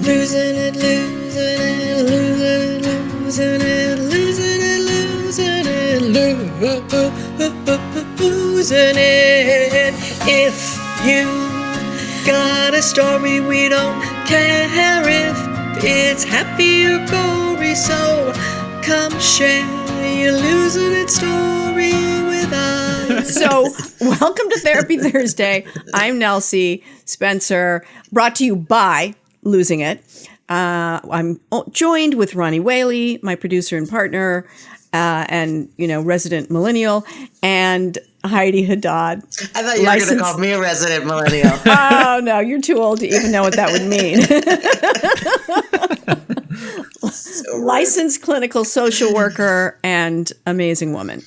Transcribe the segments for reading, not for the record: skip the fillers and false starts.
Losing it, losing it, losing it, losing it, losing it, losing it, losing it. If you got a story, we don't care if it's happy or gory, so come share your losing it story with us. So, welcome to Therapy Thursday. I'm Nelsie Spencer, brought to you by Losing It. I'm joined with Ronnie, Whaley, my producer and partner, and resident millennial, and Heidi Haddad. I thought you were going to call me a resident millennial. Oh no, you're too old to even know what that would mean. Licensed clinical social worker and amazing woman.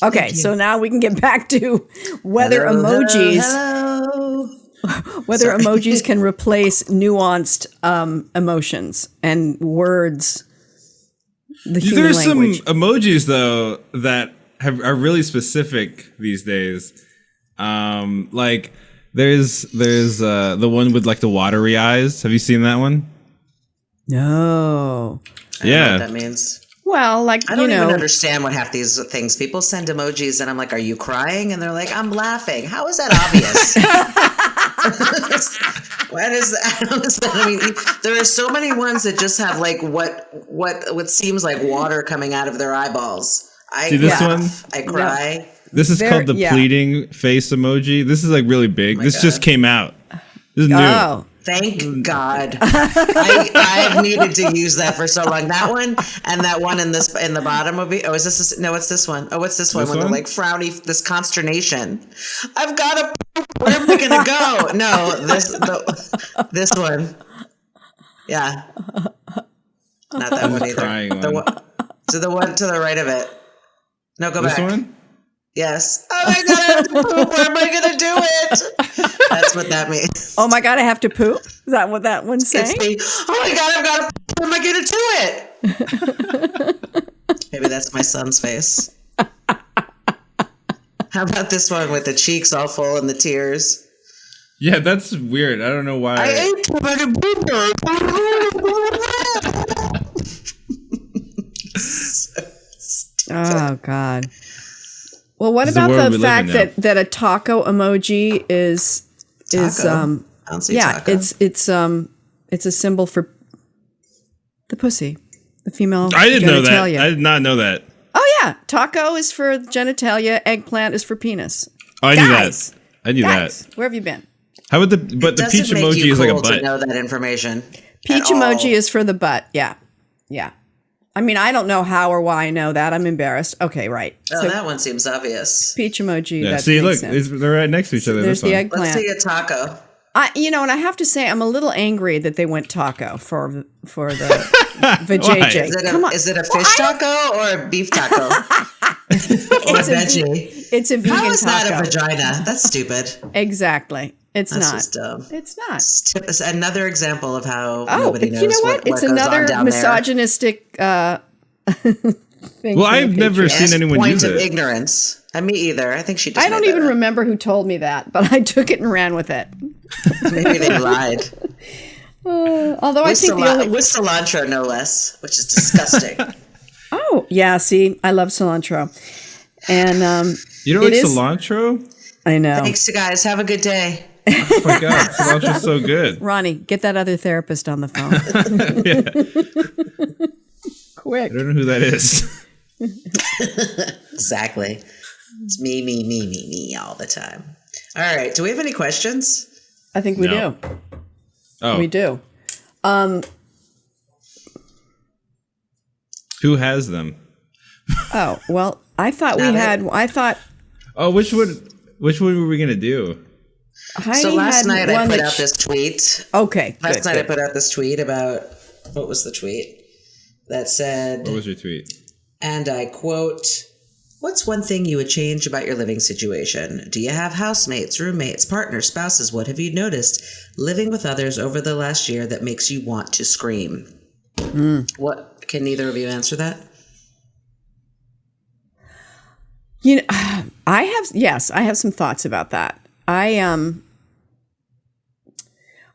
Okay, so now we can get back to whether emojis emojis can replace nuanced emotions and words. There's language. Some emojis though that are really specific these days. Like there's the one with like the watery eyes. Have you seen that one? No. I don't know what that means. Well, like, I don't even understand what half these things. People send emojis and I'm like, are you crying? And they're like, I'm laughing. How is that obvious? What is that? I don't understand. I mean, there are so many ones that just have like what seems like water coming out of their eyeballs. See this one? I cry. This is called the pleading face emoji. This is like really big. This just came out. This is new. Oh. Thank God. I've needed to use that for so long. That one and that one in the bottom of it. Oh, is this? No, it's this one. Oh, what's this one? With the like frowny, this consternation. I've got to poop. Where am I gonna go? No, this one. Yeah, not that one either. So the one to the right of it. No, go back. This one? Yes. Oh my God, I have to poop. Where am I going to do it? That's what that means. Oh my God, I have to poop? Is that what that one's saying? Oh my God, I've got to poop. Where am I going to do it? Maybe that's my son's face. How about this one with the cheeks all full and the tears? Yeah, that's weird. I don't know why. I ate too many poopers. Oh God. Well, what about the fact that a taco emoji is taco? It's a symbol for the pussy, the female genitalia. I didn't know that. I did not know that. Oh yeah, taco is for genitalia, eggplant is for penis. Oh, I knew that. I knew that. Where have you been? How about the peach emoji is like a butt? To know that information. Peach emoji is for the butt. Yeah. I mean, I don't know how or why I know that. I'm embarrassed. Okay, right. Oh, so that one seems obvious. Peach emoji. Yeah. See, look, they're right next to each other. There's the eggplant. Let's see a taco. And I have to say, I'm a little angry that they went taco for the vajayjay. Is it a fish taco or a beef taco? Or a veggie? It's a vegan taco. How is that a vagina? That's stupid. Exactly. That's not. Just dumb. It's not. It's another example of how nobody knows you know what? It's another misogynistic thing. Well, I've never seen anyone use it. Point of ignorance. Me either. I think she just I don't even remember who told me that, but I took it and ran with it. Maybe they lied. Although I think with cilantro, no less, which is disgusting. Oh, yeah. See, I love cilantro. And you don't like cilantro? I know. Thanks, guys. Have a good day. Oh my God, cilantro's so good. Ronnie, get that other therapist on the phone. Yeah. Quick. I don't know who that is. Exactly. It's me all the time. All right. Do we have any questions? I think we do. Oh. We do. Who has them? Oh, well, I thought Oh, which one were we going to do? So last night I put out this tweet. Okay. Last night I put out this tweet about, what was the tweet? That said. What was your tweet? And I quote, "What's one thing you would change about your living situation? Do you have housemates, roommates, partners, spouses? What have you noticed living with others over the last year that makes you want to scream?" What, can neither of you answer that? I have some thoughts about that. I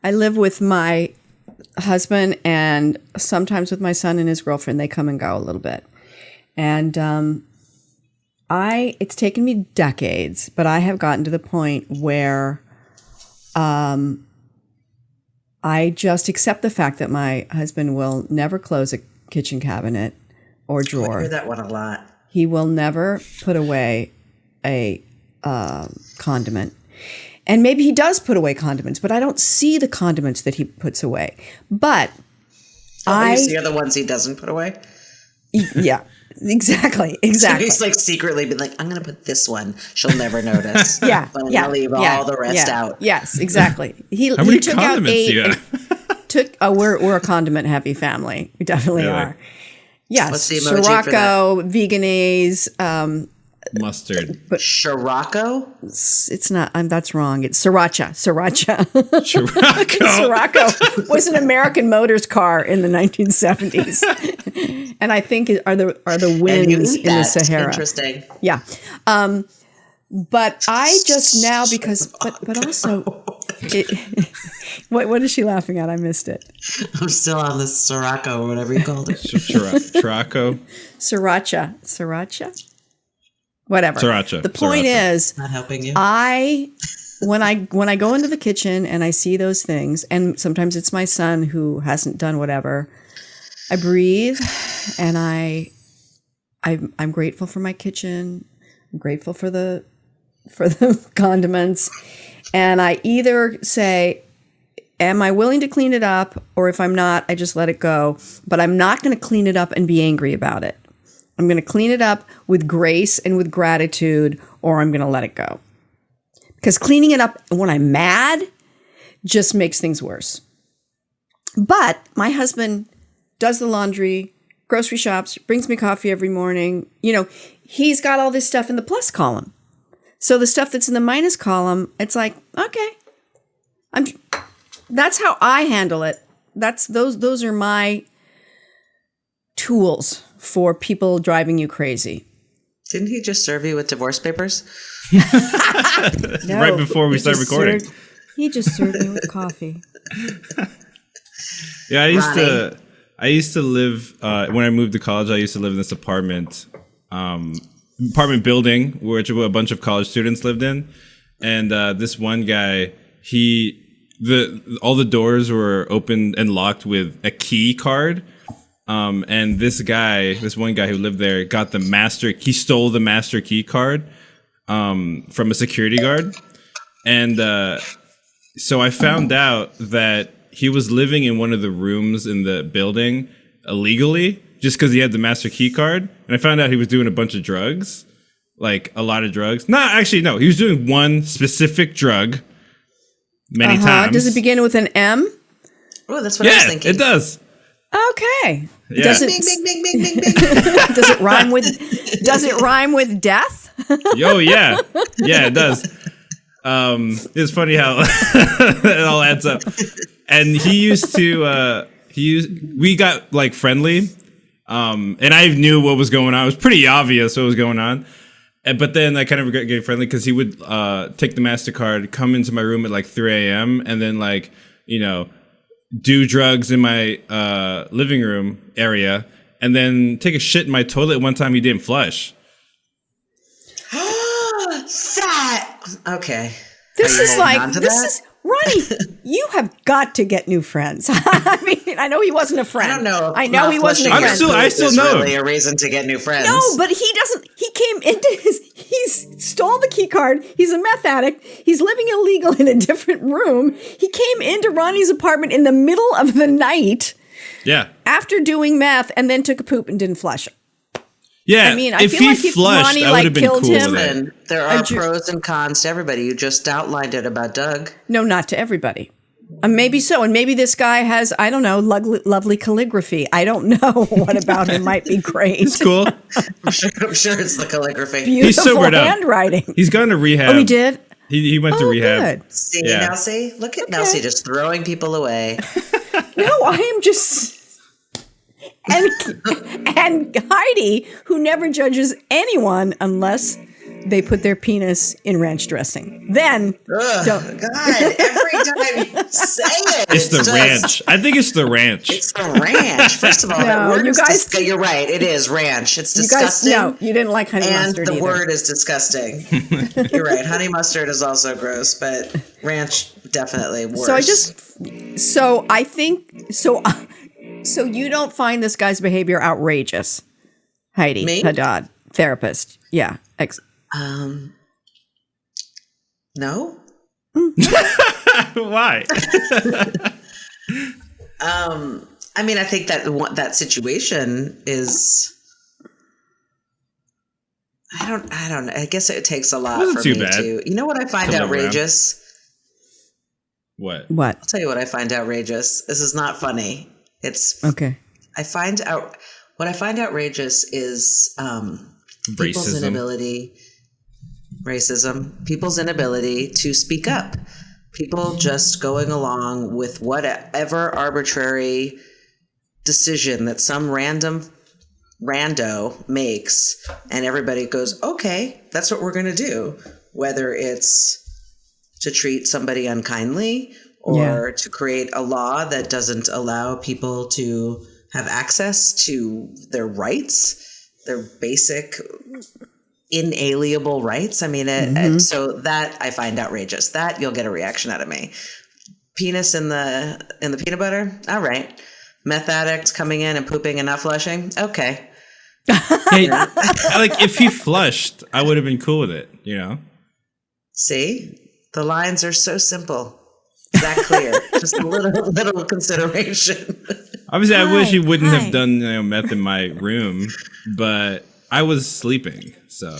live with my husband, and sometimes with my son and his girlfriend. They come and go a little bit. And it's taken me decades, but I have gotten to the point where I just accept the fact that my husband will never close a kitchen cabinet or drawer. I hear that one a lot. He will never put away a condiment. And maybe he does put away condiments, but I don't see the condiments that he puts away. But you see the ones he doesn't put away? Yeah, exactly. So he's like secretly been like, I'm going to put this one. She'll never notice. Yeah. But I'm going to leave all the rest out. Yes, exactly. How many condiments do you have? We're a condiment heavy family. We definitely are. Yes. What's the emoji for Sriracha, Veganese, mustard. But Sriracha? It's not. That's wrong. It's Sriracha. Sriracha. Sriracha was an American Motors car in the 1970s, and I think are the winds in the Sahara. Interesting. Yeah. But I just now but also, what is she laughing at? I missed it. I'm still on this Sriracha or whatever you called it. Sriracha. Sriracha. Whatever. Sriracha. The point is, not helping you. When I go into the kitchen and I see those things, and sometimes it's my son who hasn't done whatever, I breathe, and I'm grateful for my kitchen. I'm grateful for the condiments, and I either say, am I willing to clean it up, or if I'm not, I just let it go. But I'm not going to clean it up and be angry about it. I'm going to clean it up with grace and with gratitude, or I'm going to let it go. Because cleaning it up when I'm mad just makes things worse. But my husband does the laundry, grocery shops, brings me coffee every morning. You know, he's got all this stuff in the plus column. So the stuff that's in the minus column, it's like, okay, that's how I handle it. Those are my tools for people driving you crazy. Didn't he just serve you with divorce papers? No, right before we start recording. He just served me with coffee. Yeah, I used to live when I moved to college. I used to live in this apartment building, which a bunch of college students lived in, and this one guy, all the doors were open and locked with a key card. And this one guy who lived there he stole the master key card from a security guard. And so I found out that he was living in one of the rooms in the building illegally just because he had the master key card. And I found out he was doing a bunch of drugs, like a lot of drugs. He was doing one specific drug many times. Does it begin with an M? Oh, that's what I was thinking. It does. Okay. Yeah. Does it does it rhyme with death? Oh yeah. Yeah, it does. It's funny how it all adds up. And we got like friendly. And I knew what was going on. It was pretty obvious what was going on. But then I kind of regret getting friendly because he would take the MasterCard, come into my room at like 3 a.m. and then like, do drugs in my living room area, and then take a shit in my toilet. One time he didn't flush. Fat. Okay. This is Ronnie. You have got to get new friends. I mean, I know he wasn't a friend. I don't know. I know he wasn't a friend. I still know. Really a reason to get new friends. No, but he doesn't. He came into he stole the key card. He's a meth addict. He's living illegal in a different room. He came into Ronnie's apartment in the middle of the night. Yeah. After doing meth, and then took a poop and didn't flush it. Yeah, I mean, I feel like if Ronnie killed him, there are pros and cons to everybody. You just outlined it about Doug. No, not to everybody. Maybe so. And maybe this guy has, I don't know, lovely calligraphy. I don't know what about him might be great. It's cool. I'm sure it's the calligraphy. Beautiful He's sobered handwriting. Up. He's gone to rehab. Oh, he did? He went to rehab. Good. See, Nelsie? Look at Nelsie just throwing people away. No, I am just... And Heidi, who never judges anyone unless they put their penis in ranch dressing. Then, God, every time you say it, it's the ranch. I think it's the ranch. It's the ranch. First of all, that word you're right. It is ranch. It's disgusting. No, you didn't like honey mustard And the either. word is disgusing. You're right. Honey mustard is also gross, but ranch definitely worse. So you don't find this guy's behavior outrageous, Heidi Haddad, therapist? Yeah. No. Why? I mean, I think that situation is. I don't know. I guess it takes a lot for me to. You know what I find outrageous? What? What? I'll tell you what I find outrageous. This is not funny. It's okay. What I find outrageous is people's inability to speak up. People just going along with whatever arbitrary decision that some rando makes, and everybody goes, okay, that's what we're going to do. Whether it's to treat somebody unkindly or to create a law that doesn't allow people to have access to their rights, their basic inalienable rights. I mean, so that I find outrageous. That you'll get a reaction out of me. Penis in the peanut butter. All right. Meth addict coming in and pooping and not flushing. Okay. Hey, like if he flushed, I would have been cool with it. You know. See, the lines are so simple. That clear. Just a little consideration. Obviously, I wish he wouldn't have done meth in my room, but I was sleeping, so.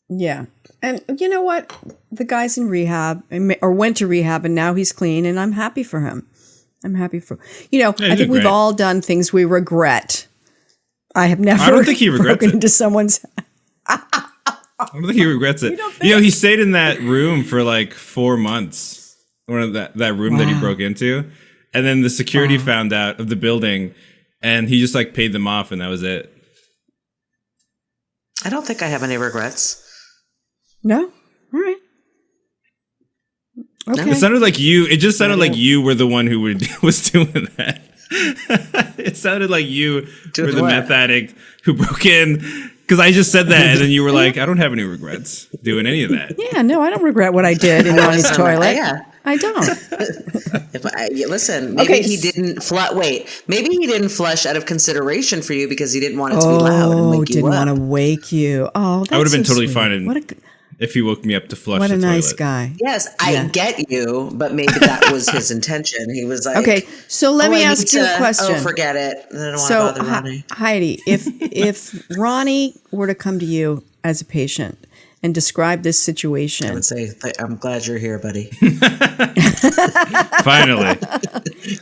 Yeah. And you know what? The guy's in rehab or went to rehab and now he's clean and I'm happy for him. I think we've all done things we regret. I have never broken into someone's. I don't think he regrets it. He stayed in that room for like 4 months. One of that room that he broke into. And then the security found out of the building and he just like paid them off and that was it. I don't think I have any regrets. No? All right. Okay. It sounded like you. It just sounded like you were the one who was doing that. It sounded like you were the meth addict who broke in. Because I just said that, and then you were like, I don't have any regrets doing any of that. Yeah, no, I don't regret what I did in Ronnie's toilet. Yeah. I don't. Listen, maybe he didn't maybe he didn't flush out of consideration for you because he didn't want it to be loud and wake you up. Didn't want to wake you. Oh, that's I would have been totally sweet. fine if he woke me up to flush the toilet. What a nice guy. Yes, I get you, but maybe that was his intention. He was like, okay, so let me ask you a question. Oh, forget it. I don't want to bother Ronnie. Heidi, if Ronnie were to come to you as a patient and describe this situation. I would say, I'm glad you're here, buddy. Finally.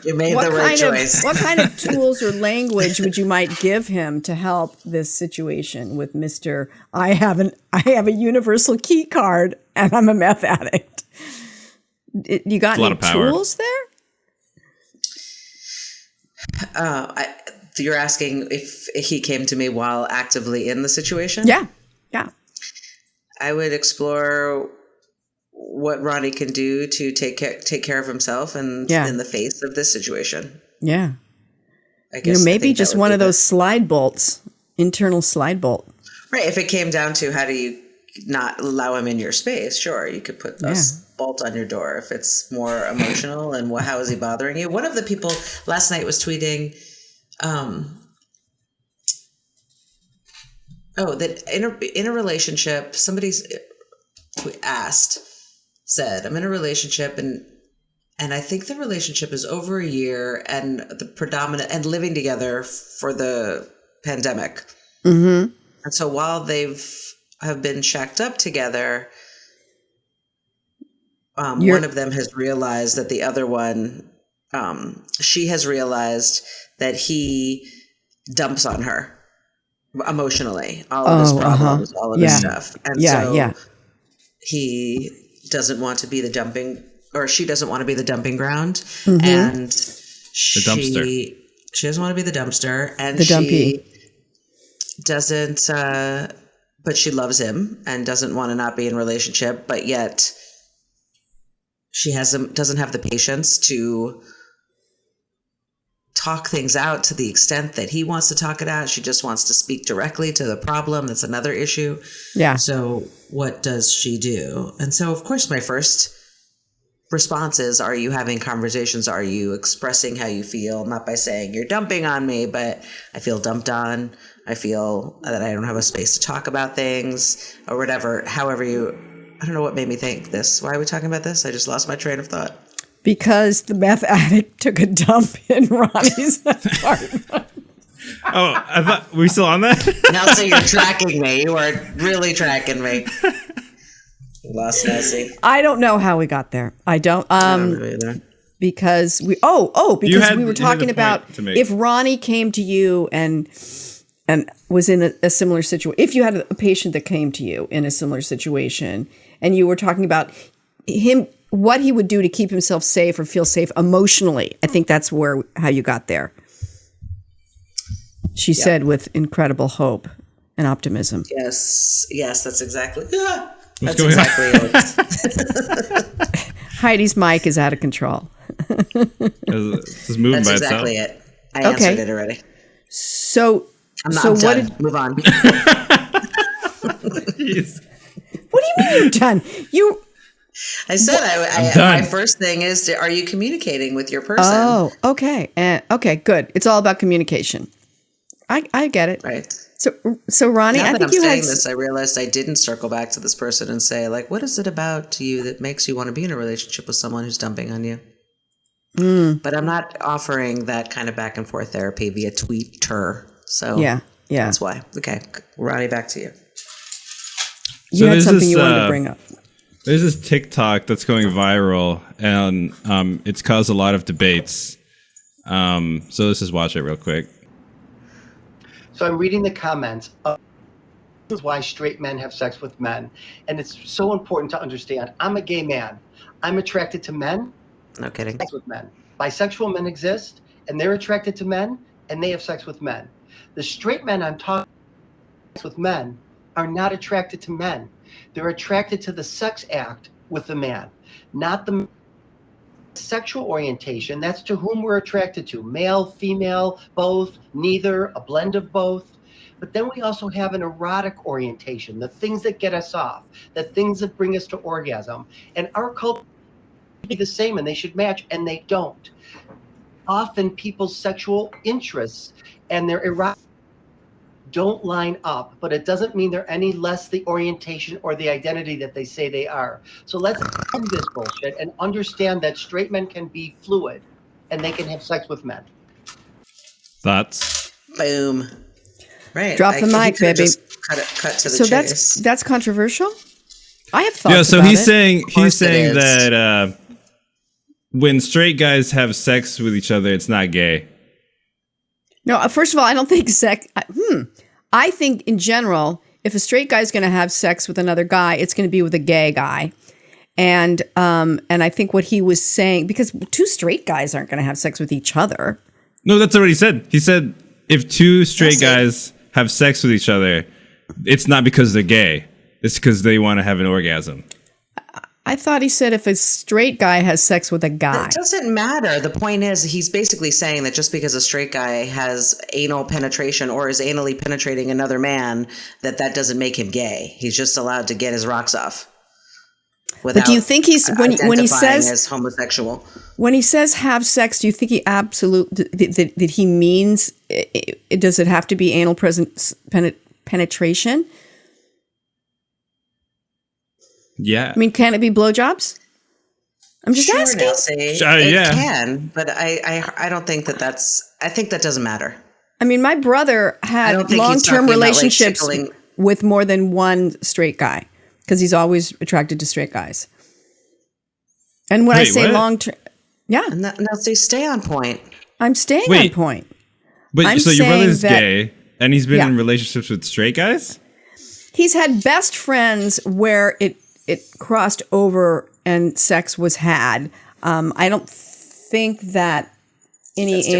You made the right choice. What kind of tools or language would you might give him to help this situation with Mr. I have a universal key card and I'm a meth addict? You got any tools there? You're asking if he came to me while actively in the situation? Yeah. I would explore what Ronnie can do to take care of himself and in the face of this situation. Yeah. I guess maybe just one of those slide bolts, internal slide bolt. Right. If it came down to how do you not allow him in your space, sure, you could put a bolt on your door. If it's more emotional and how is he bothering you? One of the people last night was tweeting, that in a relationship, somebody said, I'm in a relationship and I think the relationship is over a year and and living together for the pandemic. Mm-hmm. And so while have been shacked up together, one of them has realized that the other one, she has realized that he dumps on her. Emotionally, all of his problems, all of his stuff. And so he doesn't want to be the dumping, or she doesn't want to be the dumping ground. Mm-hmm. And she doesn't want to be the dumpster. And she doesn't but she loves him and doesn't want to not be in a relationship, but yet she doesn't have the patience to talk things out to the extent that he wants to talk it out. She just wants to speak directly to the problem. That's another issue. Yeah. So what does she do? And so, of course, my first response is, are you having conversations? Are you expressing how you feel? Not by saying you're dumping on me, but I feel dumped on. I feel that I don't have a space to talk about things or whatever. However I don't know what made me think this. Why are we talking about this? I just lost my train of thought. Because the meth addict took a dump in Ronnie's apartment. Oh, I thought, were we still on that? Nelsie, you're tracking me. You are really tracking me. Lost Nelsie. I don't know how we got there. I don't know either. Because we were talking about if Ronnie came to you and was in a similar situation. If you had a patient that came to you in a similar situation, and you were talking about him, what he would do to keep himself safe or feel safe emotionally. I think that's how you got there. She said with incredible hope and optimism. Yes, that's exactly. That's exactly it. Heidi's mic is out of control. It's moving by itself. That's exactly it. I answered it already. So I'm done. Move on. What do you mean you're done? I said my first thing is, are you communicating with your person? Oh, okay. Okay, good. It's all about communication. I get it. Right. So Ronnie, now I that think I'm you saying had this, I realized I didn't circle back to this person and say, like, what is it about to you that makes you want to be in a relationship with someone who's dumping on you? But I'm not offering that kind of back and forth therapy via Twitter. So yeah, that's why. Okay, Ronnie, back to you. You had something you wanted to bring up. There's this TikTok that's going viral, and it's caused a lot of debates. So let's just watch it real quick. So I'm reading the comments of this is why straight men have sex with men. And it's so important to understand. I'm a gay man. I'm attracted to men. No kidding. Sex with men. Bisexual men exist, and they're attracted to men, and they have sex with men. The straight men I'm talking with men are not attracted to men. They're attracted to the sex act with the man, not the sexual orientation. That's to whom we're attracted to, male, female, both, neither, a blend of both. But then we also have an erotic orientation, the things that get us off, the things that bring us to orgasm. And our culture should be the same, and they should match, and they don't. Often people's sexual interests and their erotic don't line up, but it doesn't mean they're any less the orientation or the identity that they say they are. So let's end this bullshit and understand that straight men can be fluid and they can have sex with men. Thoughts? Boom. Right. Drop the mic, baby. Just cut to the chase. That's controversial. I have thoughts. Yeah. So about he's it. saying that when straight guys have sex with each other, it's not gay. No, first of all, I don't think I think in general, if a straight guy is going to have sex with another guy, it's going to be with a gay guy. And I think what he was saying, because two straight guys aren't going to have sex with each other. No, that's already said. He said if two straight guys have sex with each other, it's not because they're gay. It's because they want to have an orgasm. I thought he said if a straight guy has sex with a guy. It doesn't matter. The point is, he's basically saying that just because a straight guy has anal penetration or is anally penetrating another man, that doesn't make him gay. He's just allowed to get his rocks off. But do you think he's when he says as homosexual? When he says have sex, do you think he that he means? Does it have to be anal penetration? Yeah. I mean, can it be blowjobs? I'm just asking. It can, but I don't think that's. I think that doesn't matter. I mean, my brother had long-term relationships with more than one straight guy because he's always attracted to straight guys. And when I say long-term, yeah. Now, stay on point. I'm staying on point. But so your brother's gay, and he's been in relationships with straight guys? He's had best friends where it crossed over and sex was had. I don't think that any I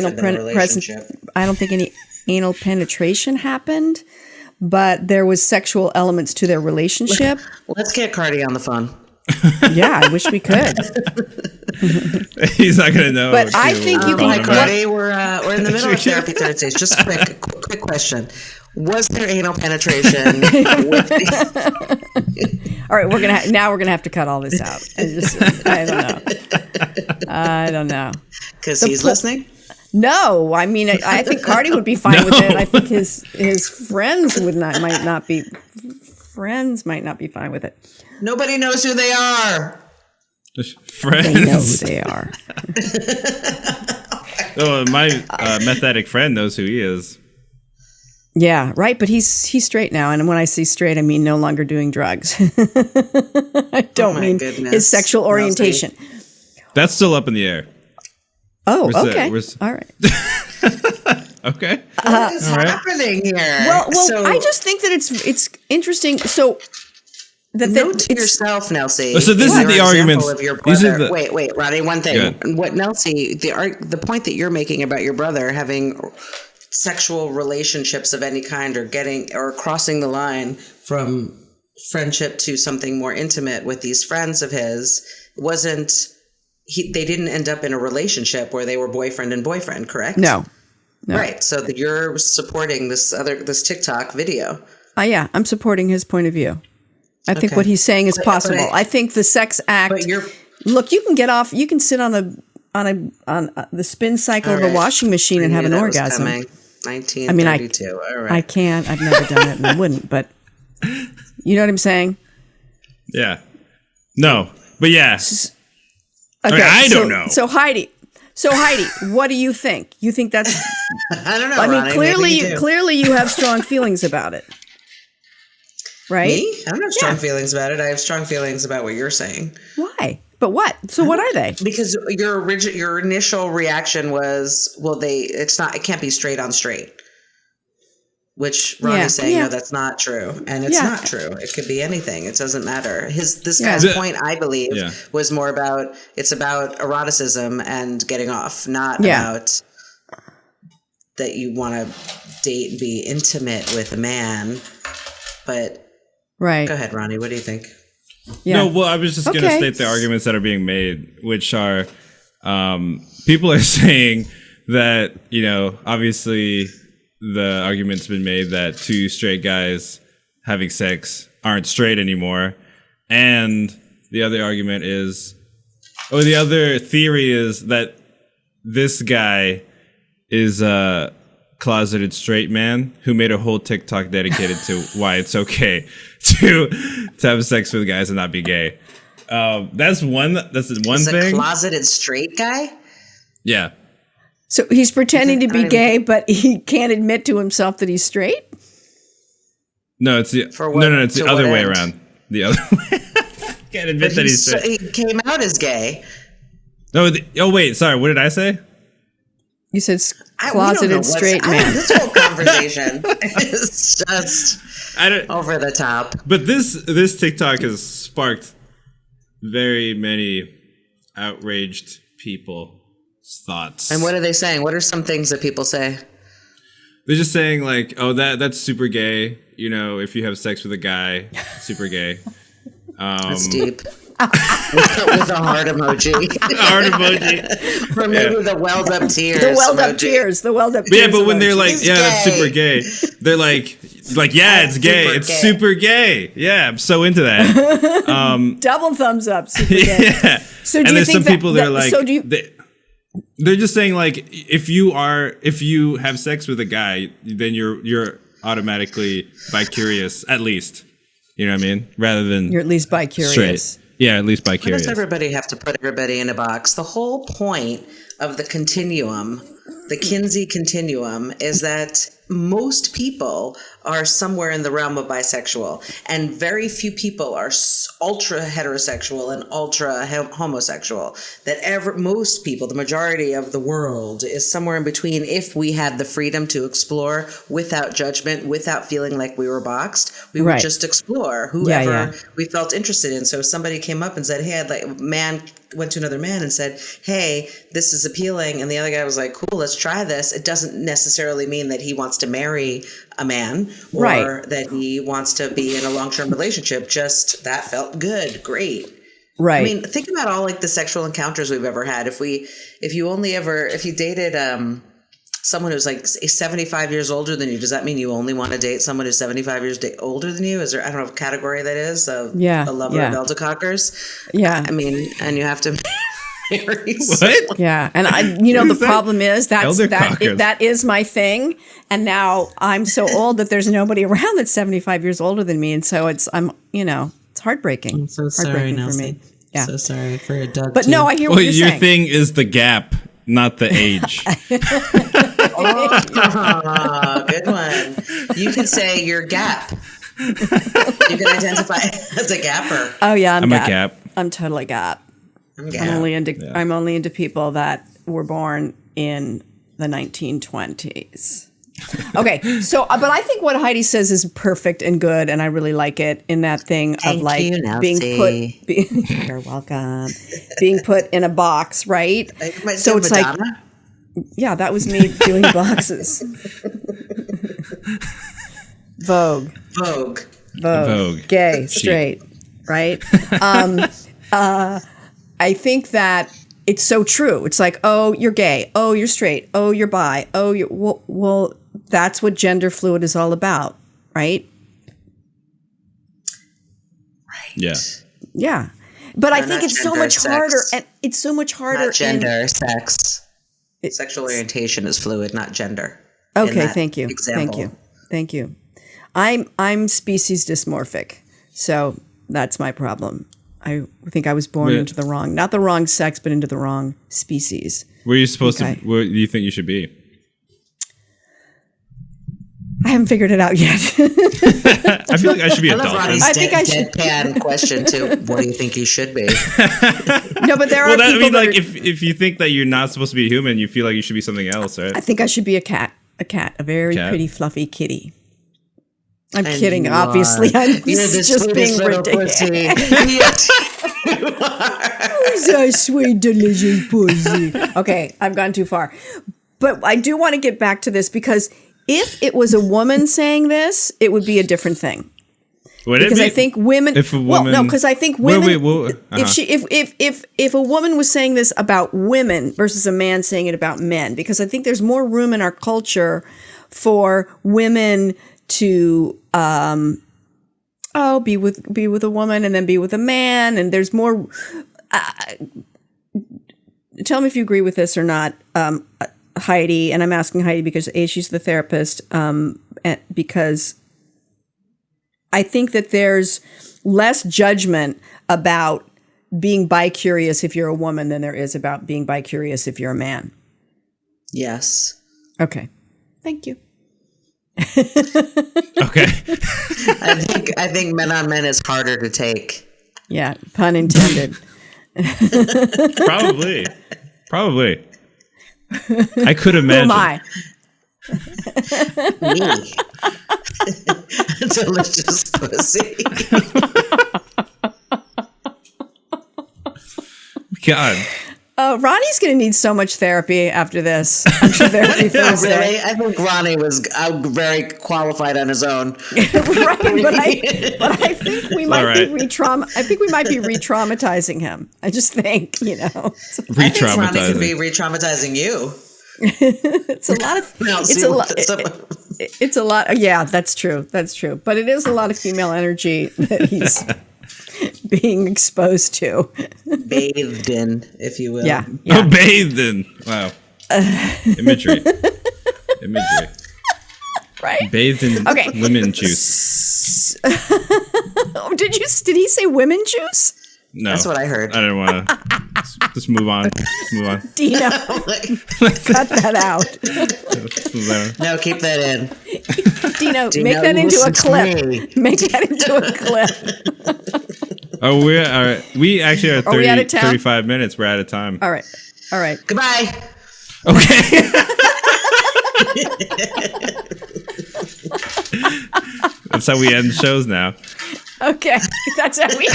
don't think any anal penetration happened, but there was sexual elements to their relationship. Let's get Cardi on the phone. Yeah, I wish we could. He's not gonna know. But I think you can. Hi, Cardi. We're in the middle of Therapy Thursdays. Just quick question. Was there anal penetration? All right, we're gonna have to cut all this out. I don't know. Because he's listening. No, I mean, I think Cardi would be fine with it. I think his friends might not be fine with it. Nobody knows who they are. Friends. They know who they are. Oh, my meth-addict friend knows who he is. Yeah, right. But he's straight now, and when I say straight, I mean no longer doing drugs. I don't mean his sexual orientation. That's still up in the air. Oh, okay. All right. Okay. What is happening here? Well, so, I just think that it's interesting. So note to yourself, Nelsie. So this is the argument of your brother. Wait, Ronnie. One thing. What Nelsie, the point that you're making about your brother having sexual relationships of any kind, or crossing the line from friendship to something more intimate with these friends of his wasn't. They didn't end up in a relationship where they were boyfriend and boyfriend, correct? No. Right. So that you're supporting this TikTok video. Yeah, I'm supporting his point of view. I think what he's saying is possible. I think the sex act. Look, you can get off. You can sit on the spin cycle of a washing machine and have an orgasm. 1932. All right. I can't. I've never done it, and I wouldn't. But you know what I'm saying? Yeah. No. But yeah. Okay, I don't know. So Heidi, what do you think? You think that's? I don't know. I mean, Ronnie, clearly, you have strong feelings about it, right? Me? I don't have strong feelings about it. I have strong feelings about what you're saying. Why? But what? So what are they? Because your initial reaction was, well, it can't be straight on straight. Which Ronnie's saying, no, that's not true. And it's not true. It could be anything. It doesn't matter. This guy's point, I believe, was more about, it's about eroticism and getting off, not about that you want to date and be intimate with a man. But go ahead, Ronnie. What do you think? Yeah. No, well, I was just going to state the arguments that are being made, which are people are saying that, obviously the argument's been made that two straight guys having sex aren't straight anymore. And the other argument is, the other theory is that this guy is a closeted straight man who made a whole TikTok dedicated to why it's okay to have sex with guys and not be gay. That's one thing. A closeted straight guy? Yeah. So he's pretending to be gay, but he can't admit to himself that he's straight? No, it's the it's the other way around. The other way. Can't admit that he's straight. He came out as gay. No, wait, sorry, what did I say? You said closeted straight man. This whole conversation is just over the top. But this TikTok has sparked very many outraged people. Thoughts. And what are they saying? What are some things that people say? They're just saying like, oh, that's super gay. If you have sex with a guy, super gay. That's deep. with a heart emoji. Heart emoji. Or maybe the welled up tears. The welled up tears. The welled up tears. Yeah, but when they're like, that's super gay. They're like, it's gay. It's super gay. Yeah, I'm so into that. Double thumbs up. Super gay. Yeah. So do you think some people that are like, so do you, they're just saying like, if you have sex with a guy, then you're automatically bi-curious, at least. You know what I mean? Rather than you're at least bi-curious. Straight. Yeah, at least bi-curious. Why does everybody have to put everybody in a box? The whole point of the continuum, the Kinsey continuum, is that most people are somewhere in the realm of bisexual, and very few people are ultra heterosexual and ultra homosexual. Most people, the majority of the world, is somewhere in between. If we had the freedom to explore without judgment, without feeling like we were boxed, we would just explore whoever we felt interested in. So if somebody came up and said, "Hey, I'd like man went to another man and said, hey, this is appealing, and the other guy was like, cool, let's try this, it doesn't necessarily mean that he wants to marry a man or that he wants to be in a long-term relationship. Just that felt good. Great. Right. I mean, think about all like the sexual encounters we've ever had. If you dated someone who's like 75 years older than you, does that mean you only want to date someone who's 75 years older than you? Is there, I don't know what category that is, a lover of elder cockers? Yeah. I mean, and you have to marry What? Yeah. And the problem is that is my thing. And now I'm so old that there's nobody around that's 75 years older than me. And so it's heartbreaking. I'm so sorry, Nelsie. For me. Yeah. So sorry for your dog. But no, I hear what you're saying. Your thing is the gap, not the age. Oh, good one. You can say you're gap. You can identify as a gapper. Oh yeah, I'm a gap. I'm totally gap. I'm only into people that were born in the 1920s. Okay, so but I think what Heidi says is perfect and good, and I really like it in that thing of like you're welcome, being put in a box, right? So it's Madonna? Like, yeah, that was me doing boxes. Vogue, gay, straight, right? I think that it's so true. It's like, oh, you're gay. Oh, you're straight. Oh, you're bi. Oh, you're well. That's what gender fluid is all about, right? Right. Yeah. Yeah. But I think it's so much harder, and it's so much harder. Not gender, sex. Sexual orientation is fluid, not gender. Okay, thank you. Thank you. I'm species dysmorphic, so that's my problem. I think I was born into the wrong, not the wrong sex, but into the wrong species. Where are you supposed to? Where do you think you should be? I haven't figured it out yet. I feel like I should be a dolphin. I think I should. Deadpan question too. What do you think you should be? No, but there are people. I mean, like if you think that you're not supposed to be a human, you feel like you should be something else, right? I think I should be a cat, a very pretty, fluffy kitty. I'm kidding, obviously. I'm just being ridiculous. Who's that sweet, delicious pussy? Okay, I've gone too far. But I do want to get back to this because if it was a woman saying this, it would be a different thing. Because I think women. If a woman, because I think women. If a woman was saying this about women versus a man saying it about men, because I think there's more room in our culture for women to be with a woman and then be with a man, and there's more. Tell me if you agree with this or not, Heidi. And I'm asking Heidi because she's the therapist. Because I think that there's less judgment about being bi-curious if you're a woman than there is about being bi-curious if you're a man. Yes. Okay. Thank you. Okay. I think men on men is harder to take. Yeah, pun intended. Probably. I could imagine. Who am I? Me. Delicious pussy. God. Ronnie's going to need so much therapy after this. After Therapy Thursday. Really? I think Ronnie was very qualified on his own. Right, but I think we might be re-traumatizing him. I just think, Re-traumatizing. I think Ronnie could be re-traumatizing you. It's a lot. Yeah, that's true. But it is a lot of female energy that he's being exposed to. Bathed in, if you will. Yeah. Oh, bathed in. Wow. Imagery. Right? Bathed in women juice. Did he say women juice? No. That's what I heard. I didn't want to. Just move on. Dino, cut that out. No, keep that in. Dino, make that into a clip. Make that into a clip. Oh, we actually are 35 minutes. We're out of time. All right. Goodbye. Okay. That's how we end shows now. Okay, that's how we.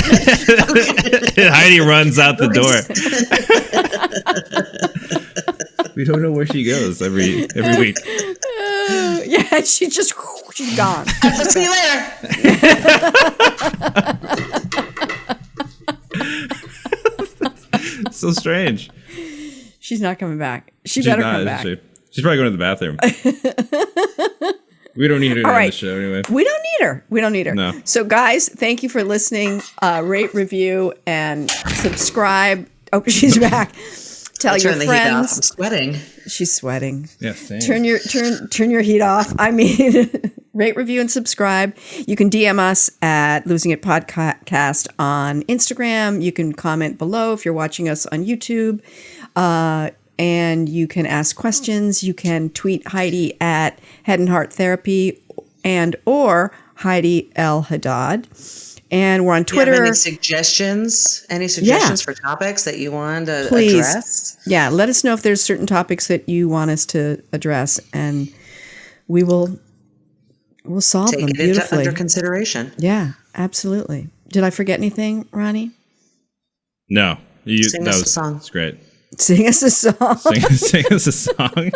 Heidi runs out the door. We don't know where she goes every week. Yeah, she's gone. See you later. So strange. She's not coming back. She better come back. She's probably going to the bathroom. We don't need her on the show anyway. We don't need her. No. So, guys, thank you for listening. Rate, review, and subscribe. Oh, she's back. Tell your friends. The heat off. I'm sweating. She's sweating. Yes. Same. Turn your heat off. I mean, rate, review, and subscribe. You can DM us at Losing It Podcast on Instagram. You can comment below if you're watching us on YouTube. And you can ask questions. You can tweet Heidi at Head and Heart Therapy or Heidi L. Haddad. And we're on Twitter. Do you have any suggestions? For topics that you want to address? Yeah, let us know if there's certain topics that you want us to address, and we'll solve them beautifully. Under consideration. Yeah, absolutely. Did I forget anything, Ronnie? No, Sing us a song. That's great. Sing us a song. Sing us a song.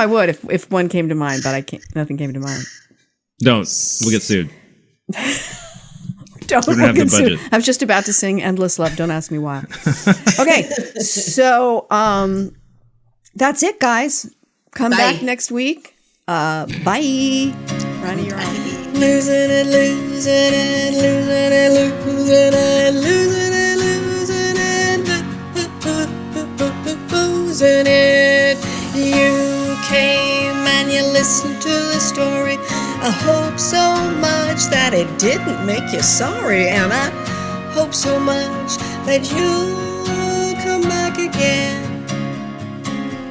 I would if one came to mind, but I can't. Nothing came to mind. Don't. We'll get sued. Don't. We don't have the budget. I was just about to sing "Endless Love." Don't ask me why. Okay, so that's it, guys. Come back next week. Bye. Ronnie, you're on. Losing it, losing it, losing it, losing it, losing it, losing it. You came and you listened to the story. I hope so much that it didn't make you sorry, and I hope so much that you'll come back again.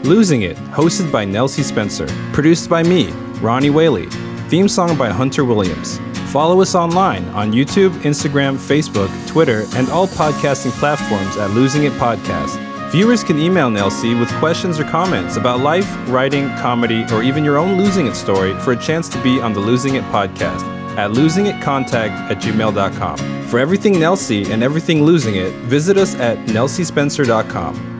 Losing It, hosted by Nelsie Spencer, produced by me, Ronnie Whaley, theme song by Hunter Williams. Follow us online on YouTube, Instagram, Facebook, Twitter, and all podcasting platforms at Losing It Podcast. Viewers can email Nelsie with questions or comments about life, writing, comedy, or even your own Losing It story for a chance to be on the Losing It Podcast at losingitcontact@gmail.com. For everything Nelsie and everything Losing It, visit us at nelsiespencer.com.